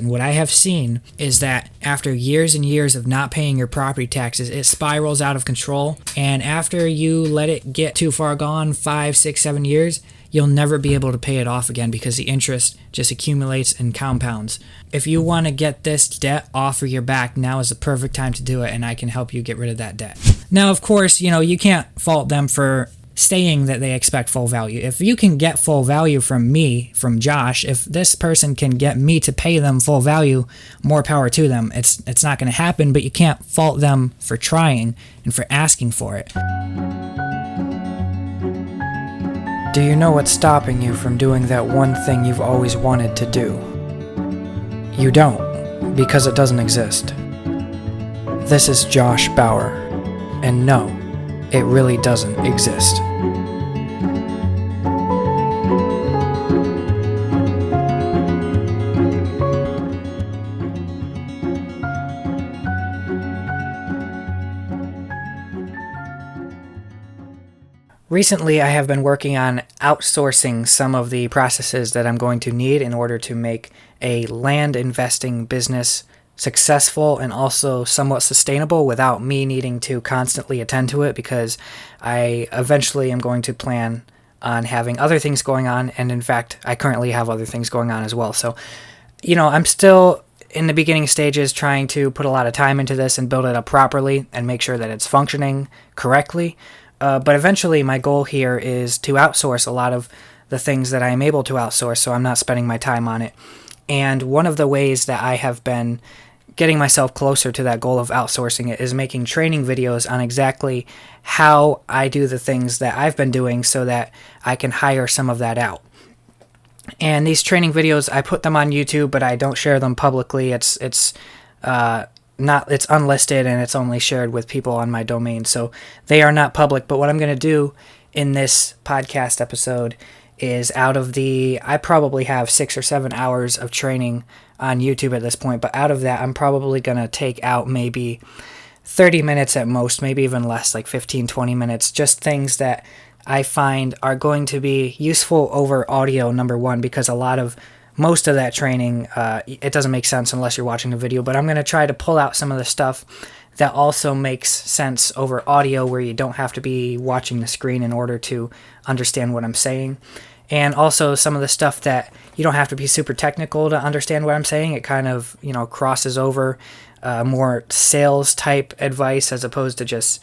And what I have seen is that after years and years of not paying your property taxes, it spirals out of control. And after you let it get too far gone, 5, 6, 7 years, you'll never be able to pay it off again because the interest just accumulates and compounds. If you want to get this debt off of your back, now is the perfect time to do it, and I can help you get rid of that debt. Now, of course, you can't fault them for saying that they expect full value. If you can get full value from me, from Josh, if this person can get me to pay them full value, more power to them. It's not going to happen, but you can't fault them for trying and for asking for it. Do you know what's stopping you from doing that one thing you've always wanted to do? You don't, because it doesn't exist. This is Josh Bauer, and no, it really doesn't exist. Recently, I have been working on outsourcing some of the processes that I'm going to need in order to make a land investing business successful and also somewhat sustainable without me needing to constantly attend to it, because I eventually am going to plan on having other things going on, and in fact, I currently have other things going on as well. So, I'm still in the beginning stages trying to put a lot of time into this and build it up properly and make sure that it's functioning correctly. But eventually my goal here is to outsource a lot of the things that I am able to outsource, so I'm not spending my time on it. And one of the ways that I have been getting myself closer to that goal of outsourcing it is making training videos on exactly how I do the things that I've been doing so that I can hire some of that out. And these training videos, I put them on YouTube, but I don't share them publicly. It's unlisted, and it's only shared with people on my domain, so they are not public. But what I'm going to do in this podcast episode is, I probably have 6 or 7 hours of training on YouTube at this point, but out of that, I'm probably going to take out maybe 30 minutes at most, maybe even less, like 15, 20 minutes, just things that I find are going to be useful over audio, number one, because most of that training, it doesn't make sense unless you're watching the video, but I'm going to try to pull out some of the stuff that also makes sense over audio, where you don't have to be watching the screen in order to understand what I'm saying. And also some of the stuff that you don't have to be super technical to understand what I'm saying. It kind of, crosses over more sales type advice as opposed to just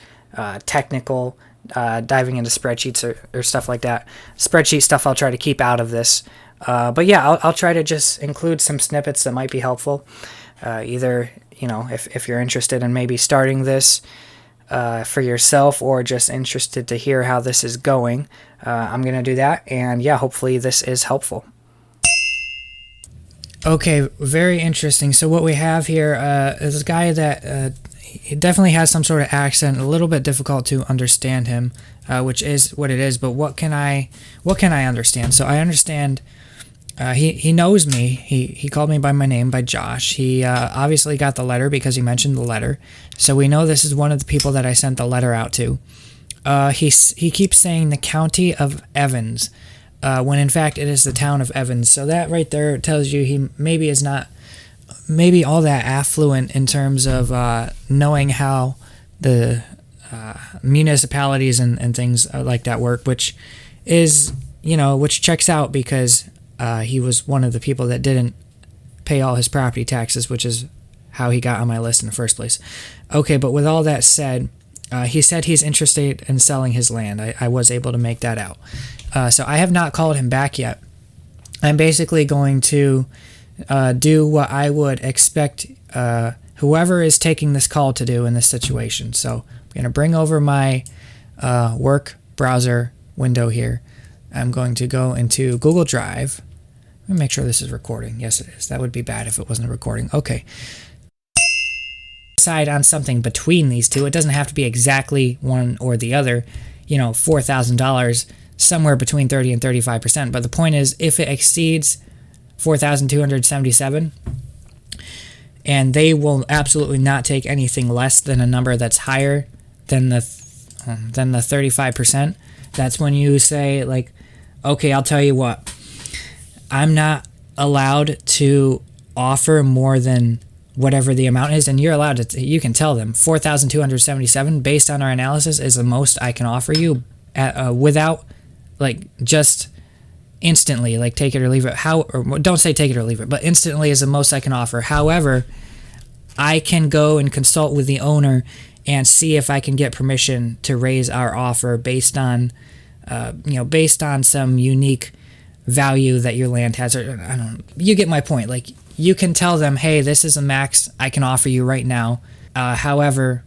technical, diving into spreadsheets or stuff like that. Spreadsheet stuff I'll try to keep out of this. But yeah, I'll try to just include some snippets that might be helpful. Either, if you're interested in maybe starting this for yourself, or just interested to hear how this is going, I'm going to do that. And yeah, hopefully this is helpful. Okay, very interesting. So what we have here is a guy that he definitely has some sort of accent, a little bit difficult to understand him, which is what it is. But what can I understand? So I understand. He knows me. He called me by my name, by Josh. He obviously got the letter because he mentioned the letter. So we know this is one of the people that I sent the letter out to. He keeps saying the county of Evans, when in fact it is the town of Evans. So that right there tells you he maybe is not maybe all that affluent in terms of knowing how the municipalities and things like that work, which is, which checks out, because he was one of the people that didn't pay all his property taxes, which is how he got on my list in the first place. Okay, but with all that said, he said he's interested in selling his land. I was able to make that out. So I have not called him back yet. I'm basically going to do what I would expect whoever is taking this call to do in this situation. So I'm going to bring over my work browser window here. I'm going to go into Google Drive. Let me make sure this is recording. Yes, it is. That would be bad if it wasn't a recording. Okay. Decide on something between these two. It doesn't have to be exactly one or the other. $4,000, somewhere between 30 and 35%. But the point is, if it exceeds $4,277, and they will absolutely not take anything less than a number that's higher than the 35%, that's when you say, like, okay, I'll tell you what, I'm not allowed to offer more than whatever the amount is, and you're allowed to, you can tell them 4,277 based on our analysis is the most I can offer you without like just instantly, like take it or leave it. Or don't say take it or leave it, but instantly is the most I can offer. However, I can go and consult with the owner and see if I can get permission to raise our offer based on, based on some unique value that your land has. Or I don't know. You get my point. Like, you can tell them, hey, this is the max I can offer you right now. However,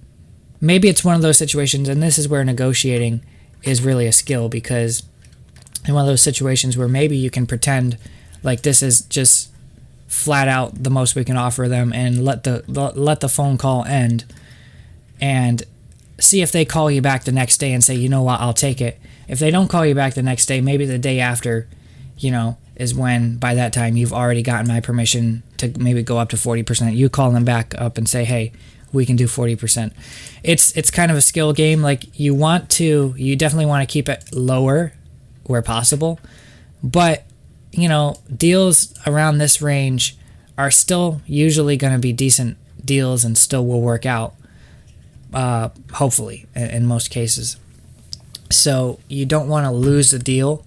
maybe it's one of those situations, and this is where negotiating is really a skill, because in one of those situations where maybe you can pretend like this is just flat out the most we can offer them, and let the phone call end, and see if they call you back the next day and say, you know what, I'll take it. If they don't call you back the next day, maybe the day after, is when by that time you've already gotten my permission to maybe go up to 40%. You call them back up and say, hey, we can do 40%. It's kind of a skill game. Like, you definitely want to keep it lower where possible, but deals around this range are still usually going to be decent deals and still will work out, hopefully, in most cases. So you don't want to lose the deal.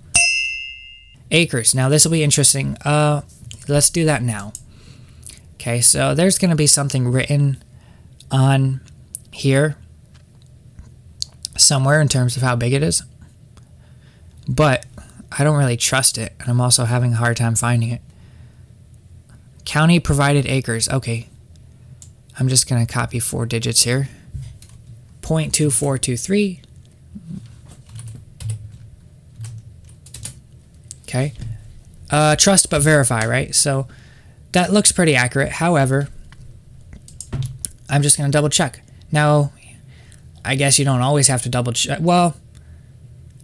Acres. Now this will be interesting. Let's do that now. Okay, so there's going to be something written on here somewhere in terms of how big it is, but I don't really trust it, and I'm also having a hard time finding it. County provided acres. Okay, I'm just going to copy 4 digits here. 0.2423. Okay. Trust but verify, right? So that looks pretty accurate. However, I'm just going to double check. Now, I guess you don't always have to double check. Well,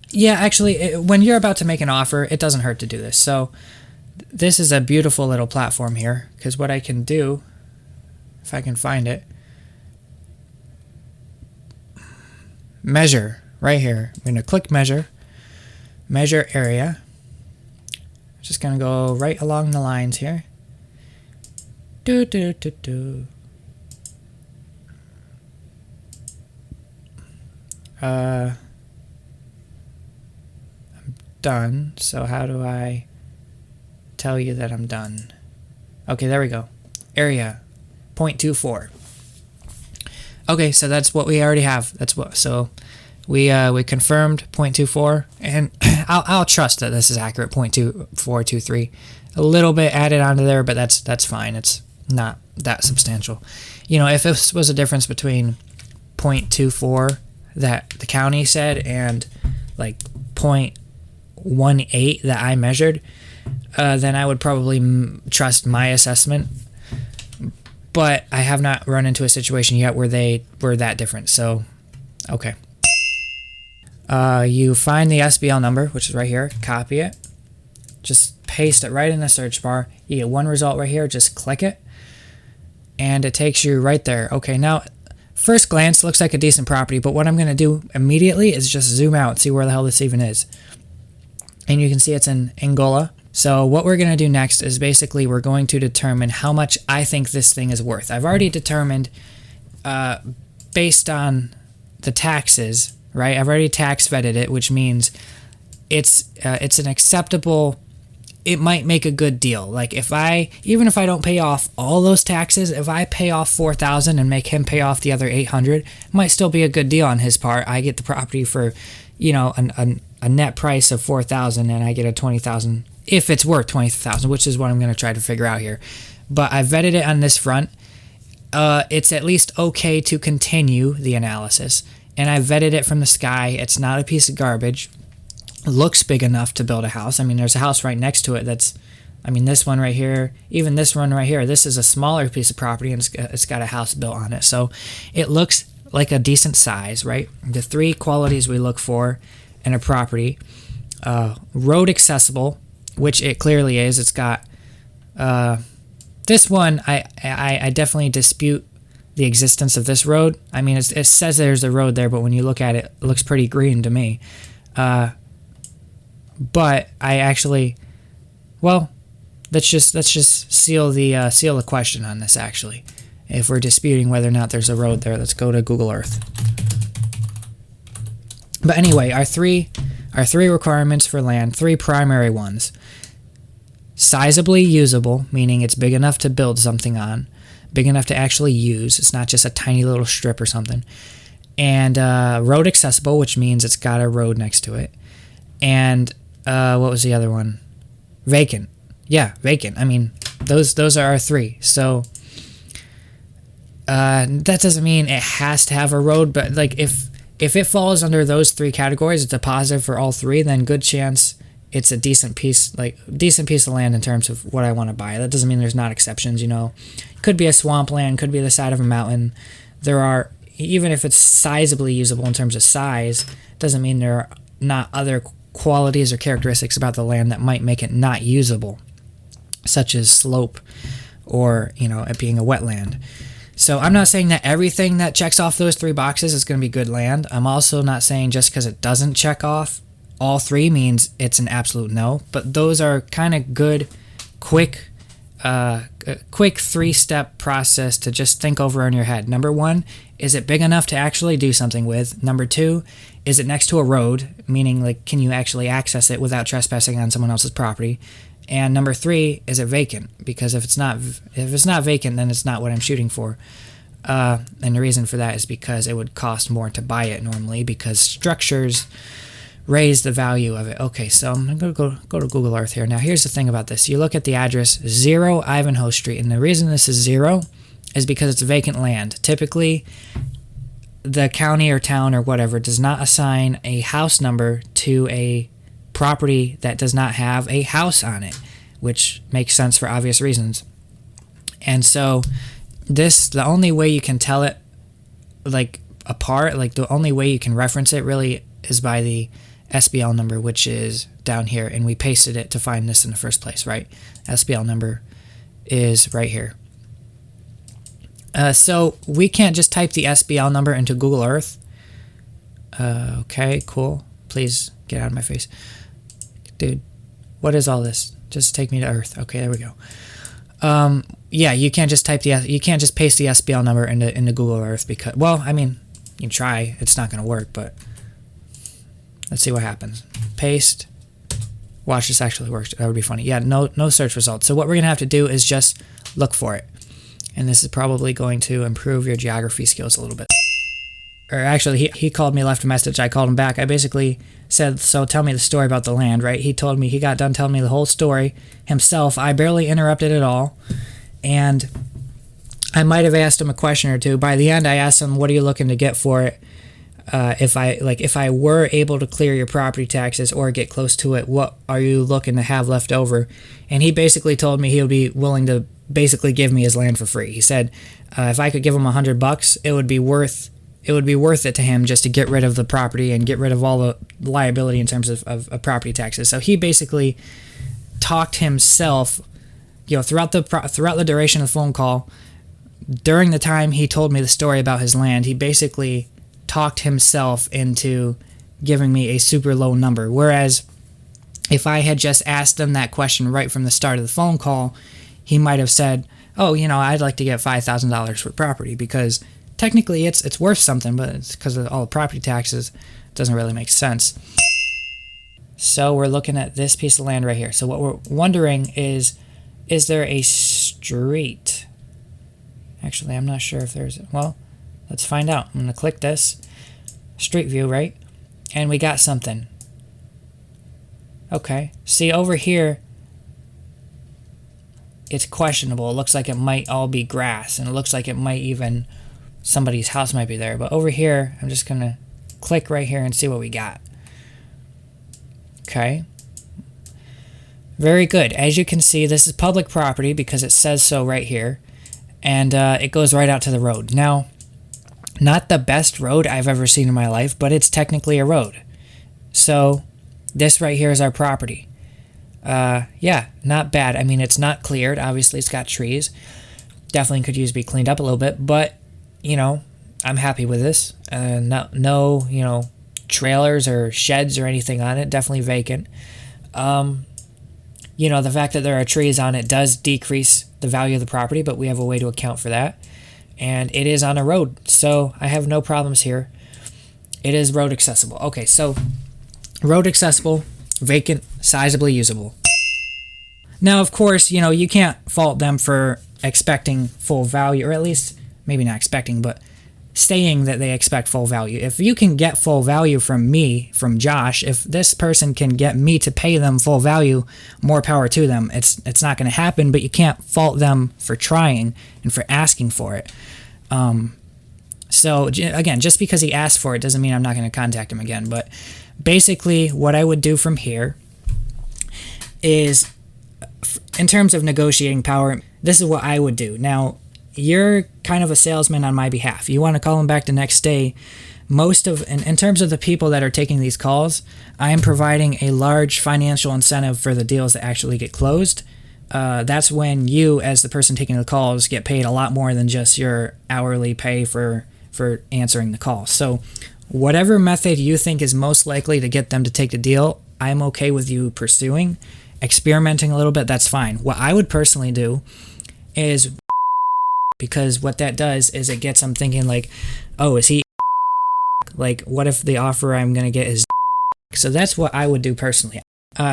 yeah, actually, when you're about to make an offer, it doesn't hurt to do this. So this is a beautiful little platform here, because what I can do, if I can find it, measure right here. I'm going to click measure area. Just going to go right along the lines here. I'm done. So how do I tell you that I'm done? Okay, there we go. Area 0.24. Okay, so that's what we already have. So we confirmed 0.24, and I'll trust that this is accurate. 0.2423. A little bit added onto there, but that's fine. It's not that substantial. If this was a difference between 0.24 that the county said and like 0.18 that I measured, then I would probably trust my assessment. But I have not run into a situation yet where they were that different. So, okay. You find the SBL number, which is right here. Copy it. Just paste it right in the search bar. You get one result right here. Just click it. And it takes you right there. Okay, now, first glance, looks like a decent property. But what I'm going to do immediately is just zoom out and see where the hell this even is. And you can see it's in Angola. So what we're going to do next is basically we're going to determine how much I think this thing is worth. I've already determined, based on the taxes, right? I've already tax vetted it, which means it's an acceptable. It might make a good deal. Like even if I don't pay off all those taxes, if I pay off $4,000 and make him pay off the other $800, it might still be a good deal on his part. I get the property for, a net price of $4,000, and I get a $20,000 if it's worth $20,000, which is what I'm going to try to figure out here. But I vetted it on this front. It's at least okay to continue the analysis. And I vetted it from the sky. It's not a piece of garbage. It looks big enough to build a house. I mean, there's a house right next to it this one right here, even this one right here, this is a smaller piece of property, and it's got a house built on it. So it looks like a decent size, right? The 3 qualities we look for in a property. Road accessible, which it clearly is. It's got this one. I definitely dispute the existence of this road. I mean, it says there's a road there, but when you look at it, it looks pretty green to me. But I actually, well, let's just seal the question on this. Actually, if we're disputing whether or not there's a road there, let's go to Google Earth. But anyway, our three requirements for land, three primary ones: sizably usable, meaning it's big enough to build something on, big enough to actually use. It's not just a tiny little strip or something. And road accessible, which means it's got a road next to it. And what was the other one? Vacant. Yeah, vacant. I mean, those are our three. So that doesn't mean it has to have a road, but like if it falls under those three categories, it's a positive for all three, then good chance it's a decent piece of land in terms of what I want to buy. That doesn't mean there's not exceptions, Could be a swampland, could be the side of a mountain. There are, even if it's sizably usable in terms of size, doesn't mean there are not other qualities or characteristics about the land that might make it not usable, such as slope or, it being a wetland. So I'm not saying that everything that checks off those three boxes is going to be good land. I'm also not saying just because it doesn't check off all three means it's an absolute no. But those are kind of good, quick three-step process to just think over in your head. Number one, is it big enough to actually do something with? Number two, is it next to a road? Meaning, like, can you actually access it without trespassing on someone else's property? And number three, is it vacant? Because if it's not vacant, then it's not what I'm shooting for. And the reason for that is because it would cost more to buy it normally, because structures raise the value of it. Okay, so I'm going to go to Google Earth here. Now, here's the thing about this. You look at the address, 0 Ivanhoe Street, and the reason this is 0 is because it's vacant land. Typically, the county or town or whatever does not assign a house number to a property that does not have a house on it, which makes sense for obvious reasons. And so the only way you can tell it like apart, like the only way you can reference it really is by the SBL number, which is down here, and we pasted it to find this in the first place, right? SBL number is right here. So we can't just type the SBL number into Google Earth. Okay, cool. Please get out of my face. Dude, what is all this? Just take me to Earth. Okay, there we go. Yeah, you can't just paste the SBL number into Google Earth because, well, I mean, you can try. It's not going to work, but let's see what happens. Paste. Watch, this actually works. That would be funny. Yeah, no search results. So what we're going to have to do is just look for it. And this is probably going to improve your geography skills a little bit. Or actually, he called me, left a message. I called him back. I basically said, so tell me the story about the land, right? He told me, he got done telling me the whole story himself. I barely interrupted at all. And I might have asked him a question or two. By the end, I asked him, what are you looking to get for it? If I were able to clear your property taxes or get close to it, what are you looking to have left over? And he basically told me he would be willing to basically give me his land for free. He said, if I could give him $100, it would be worth it to him just to get rid of the property and get rid of all the liability in terms of property taxes. So he basically talked himself, throughout the duration of the phone call. During the time he told me the story about his land, he basically talked himself into giving me a super low number. Whereas if I had just asked him that question right from the start of the phone call, he might have said, oh, I'd like to get $5,000 for property, because technically it's worth something, but it's because of all the property taxes. It doesn't really make sense. So we're looking at this piece of land right here. So what we're wondering is there a street? Actually, I'm not sure if there's... Well, let's find out. I'm going to click this. Street view, right? And we got something. Okay. See, over here, it's questionable. It looks like it might all be grass, and it looks like it might even... somebody's house might be there. But over here, I'm just going to click right here and see what we got. Okay. Very good. As you can see, this is public property because it says so right here. And it goes right out to the road. Now, not the best road I've ever seen in my life, but it's technically a road. So this right here is our property. Yeah, not bad. I mean, it's not cleared. Obviously, it's got trees. Definitely could use to be cleaned up a little bit. But, I'm happy with this. No, trailers or sheds or anything on it. Definitely vacant. the fact that there are trees on it does decrease the value of the property, but we have a way to account for that. And it is on a road, so I have no problems here. It is road accessible. Okay, so road accessible, vacant, sizably usable. Now, of course, you can't fault them for expecting full value, or at least maybe not expecting, but saying that they expect full value. If you can get full value from me, from Josh, if this person can get me to pay them full value, more power to them. It's not going to happen, but you can't fault them for trying and for asking for it. So again, just because he asked for it doesn't mean I'm not going to contact him again. But basically what I would do from here is, in terms of negotiating power, this is what I would do. Now, you're kind of a salesman on my behalf. You want to call him back the next day. In terms of the people that are taking these calls, I am providing a large financial incentive for the deals that actually get closed. That's when you, as the person taking the calls, get paid a lot more than just your hourly pay for answering the call. So whatever method you think is most likely to get them to take the deal, I'm okay with you pursuing. Experimenting a little bit, that's fine. What I would personally do is, because what that does is it gets them thinking like, oh, is he like, what if the offer I'm going to get is? So that's what I would do personally,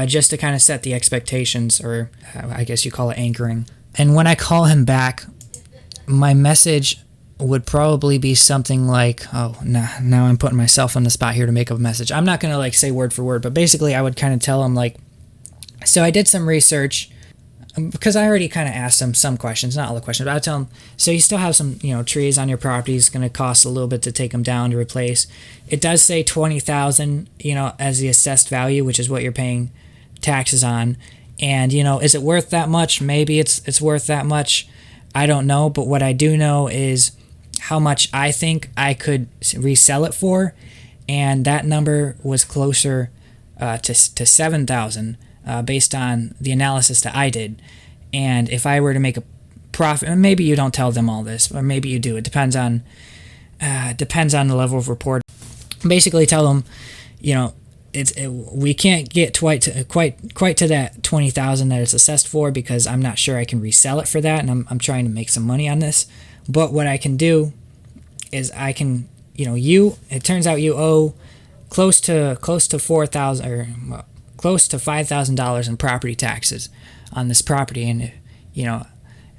just to kind of set the expectations, or I guess you call it anchoring. And when I call him back, my message would probably be something like, oh, now I'm putting myself on the spot here to make a message. I'm not going to like say word for word, but basically I would kind of tell him like, so I did some research, because I already kind of asked him some questions, not all the questions, but I tell him, so you still have some, trees on your property. It's going to cost a little bit to take them down to replace. It does say $20,000, as the assessed value, which is what you're paying taxes on. And, is it worth that much? Maybe it's worth that much. I don't know. But what I do know is how much I think I could resell it for. And that number was closer to 7,000. Based on the analysis that I did. And if I were to make a profit, and maybe you don't tell them all this, or maybe you do. It depends on the level of report. Basically, tell them, we can't get quite to that 20,000 that it's assessed for, because I'm not sure I can resell it for that, and I'm trying to make some money on this. But what I can do is I can, it turns out you owe close to 4,000 or. Well, close to $5,000 in property taxes on this property, and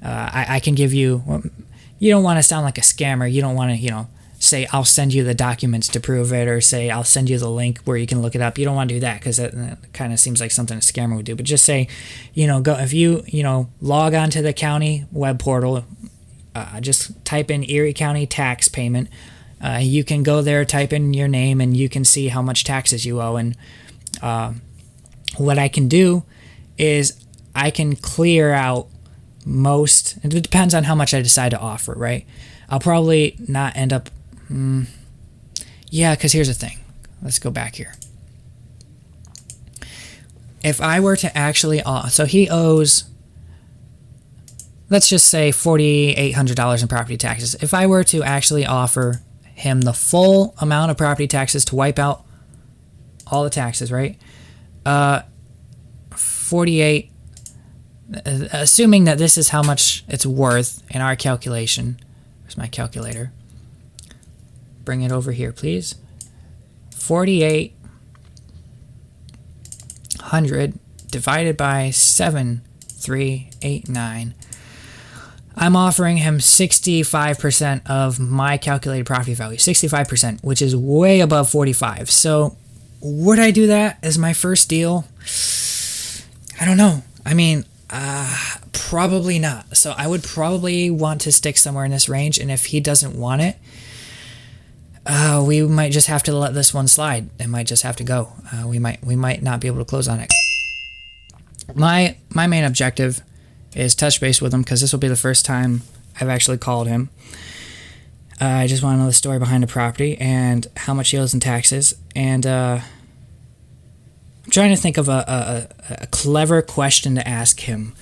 I can give you. Well, you don't want to sound like a scammer. You don't want to say I'll send you the documents to prove it, or say I'll send you the link where you can look it up. You don't want to do that, because that kind of seems like something a scammer would do. But just say, go if you log on to the county web portal, just type in Erie County tax payment. You can go there, type in your name, and you can see how much taxes you owe. And what I can do is I can clear out most. It depends on how much I decide to offer, right? I'll probably not end up. Because here's the thing. Let's go back here. If I were to actually, so he owes, let's just say $4,800 in property taxes. If I were to actually offer him the full amount of property taxes to wipe out all the taxes, right? 48, assuming that this is how much it's worth in our calculation. Where's my calculator? Bring it over here, please. 4,800 divided by 7,389. I'm offering him 65% of my calculated property value, 65%, which is way above 45. So would I do that as my first deal? I don't know. I mean, probably not. So I would probably want to stick somewhere in this range. And if he doesn't want it, we might just have to let this one slide. It might just have to go. We might not be able to close on it. My main objective is touch base with him, because this will be the first time I've actually called him. I just want to know the story behind the property and how much he owes in taxes. And I'm trying to think of a clever question to ask him.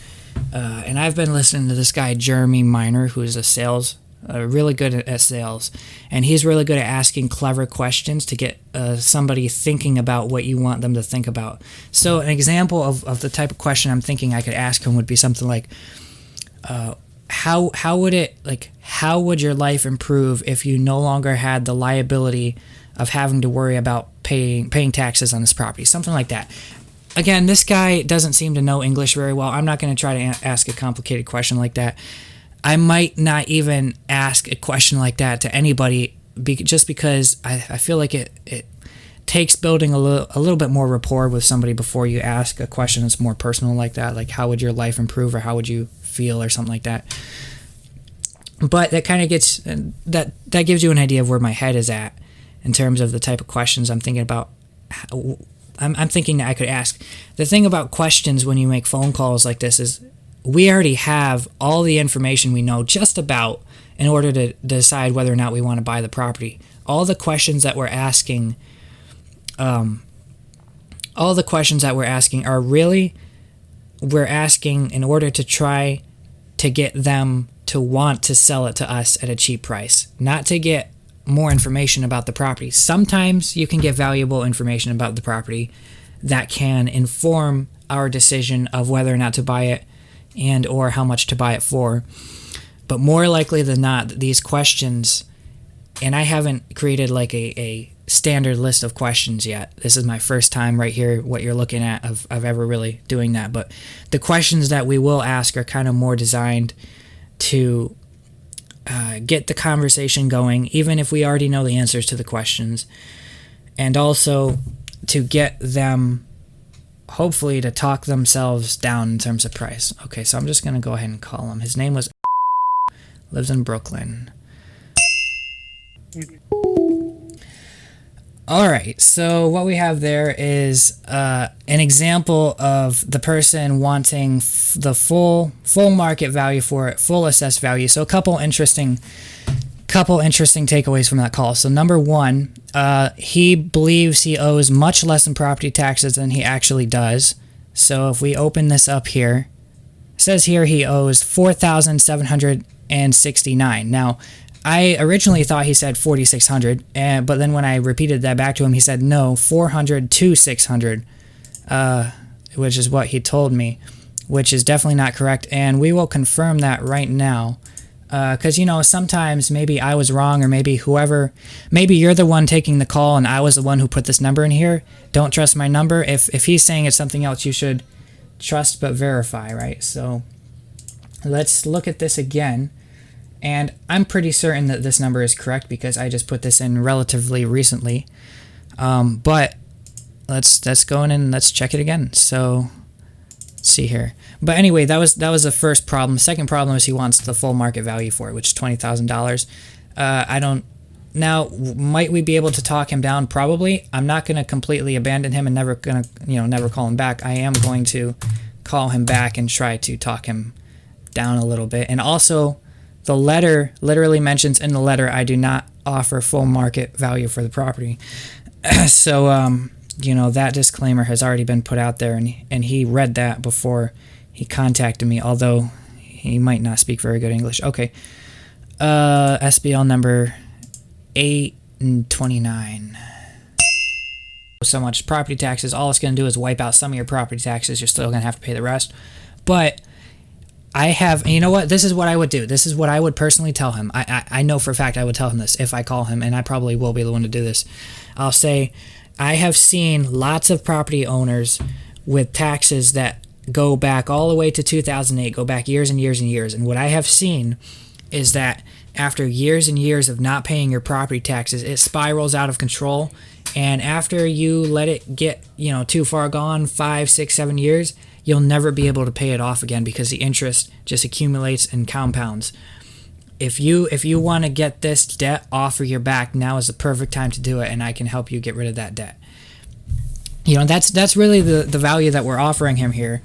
And I've been listening to this guy, Jeremy Miner, who is a sales really good at sales, and he's really good at asking clever questions to get somebody thinking about what you want them to think about. So an example of the type of question I'm thinking I could ask him would be something like, how would your life improve if you no longer had the liability of having to worry about paying taxes on this property? Something like that. Again, this guy doesn't seem to know English very well. I'm not going to try to ask a complicated question like that. I might not even ask a question like that to anybody, just because I feel like it takes building a little bit more rapport with somebody before you ask a question that's more personal like that, like how would your life improve, or how would you feel, or something like that. But that kind of gets that gives you an idea of where my head is at in terms of the type of questions I'm thinking about. I'm thinking that I could ask. The thing about questions when you make phone calls like this is we already have all the information we know just about in order to decide whether or not we want to buy the property. All the questions that we're asking, are really, we're asking in order to try to get them to want to sell it to us at a cheap price, not to get more information about the property. Sometimes you can get valuable information about the property that can inform our decision of whether or not to buy it and or how much to buy it for. But more likely than not, these questions, and I haven't created like a standard list of questions yet. This is my first time right here, what you're looking at, of ever really doing that. But the questions that we will ask are kind of more designed to get the conversation going, even if we already know the answers to the questions, and also to get them hopefully to talk themselves down in terms of price. Okay, so I'm just going to go ahead and call him. His name was lives in Brooklyn. All right, so what we have there is an example of the person wanting the full market value for it, full assessed value. So a couple interesting takeaways from that call. So number one, he believes he owes much less in property taxes than he actually does. So if we open this up here, it says here he owes $4,769. Now, I originally thought he said $4,600, but then when I repeated that back to him, he said no, $400 to $600, which is what he told me, which is definitely not correct, and we will confirm that right now, because sometimes maybe I was wrong, or maybe you're the one taking the call and I was the one who put this number in here. Don't trust my number. If he's saying it's something else, you should trust but verify, right? So let's look at this again. And I'm pretty certain that this number is correct because I just put this in relatively recently. But let's go in and let's check it again. So let's see here. But anyway, that was the first problem. Second problem is he wants the full market value for it, which is $20,000. Now, might we be able to talk him down? Probably. I'm not going to completely abandon him and never call him back. I am going to call him back and try to talk him down a little bit. And also, the letter literally mentions in the letter, I do not offer full market value for the property. So, that disclaimer has already been put out there, and he read that before he contacted me, although he might not speak very good English. Okay. SBL number 829. So much property taxes. All it's going to do is wipe out some of your property taxes. You're still going to have to pay the rest. But I have, you know what? This is what I would do. This is what I would personally tell him. I know for a fact I would tell him this if I call him, and I probably will be the one to do this. I'll say, I have seen lots of property owners with taxes that go back all the way to 2008, go back years and years and years. And what I have seen is that after years and years of not paying your property taxes, it spirals out of control. And after you let it get, too far gone, 5, 6, 7 years, you'll never be able to pay it off again because the interest just accumulates and compounds. If you want to get this debt off of your back, now is the perfect time to do it, and I can help you get rid of that debt. That's really the value that we're offering him here,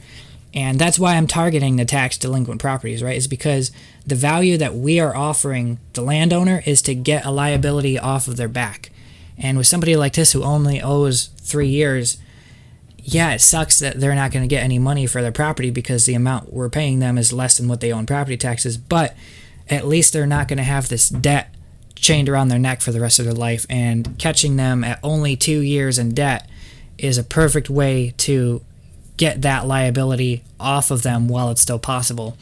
and that's why I'm targeting the tax delinquent properties, right? Is because the value that we are offering the landowner is to get a liability off of their back. And with somebody like this who only owes 3 years, yeah, it sucks that they're not going to get any money for their property because the amount we're paying them is less than what they owe in property taxes. But at least they're not going to have this debt chained around their neck for the rest of their life, and catching them at only 2 years in debt is a perfect way to get that liability off of them while it's still possible,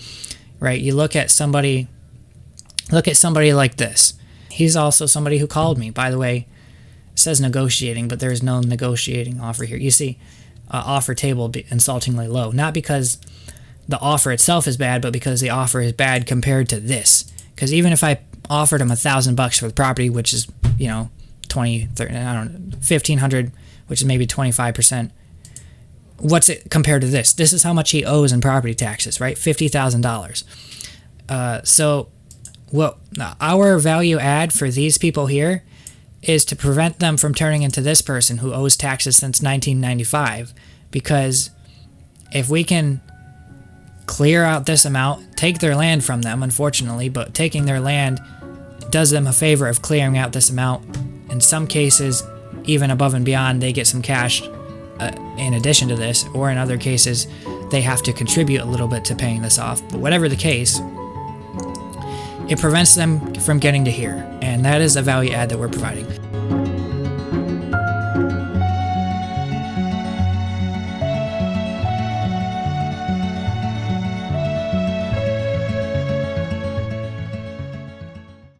right? You look at somebody like this. He's also somebody who called me. By the way, it says negotiating, but there's no negotiating offer here. You see, offer table insultingly low, not because the offer itself is bad, but because the offer is bad compared to this. Because even if I offered him $1,000 for the property, which is, 20, 30, I don't know, 1,500, which is maybe 25%. What's it compared to this? This is how much he owes in property taxes, right? $50,000. So what our value add for these people here is to prevent them from turning into this person who owes taxes since 1995. Because if we can clear out this amount, take their land from them, unfortunately, but taking their land does them a favor of clearing out this amount. In some cases, even above and beyond, they get some cash in addition to this, or in other cases, they have to contribute a little bit to paying this off. But whatever the case, it prevents them from getting to here, and that is the value add that we're providing.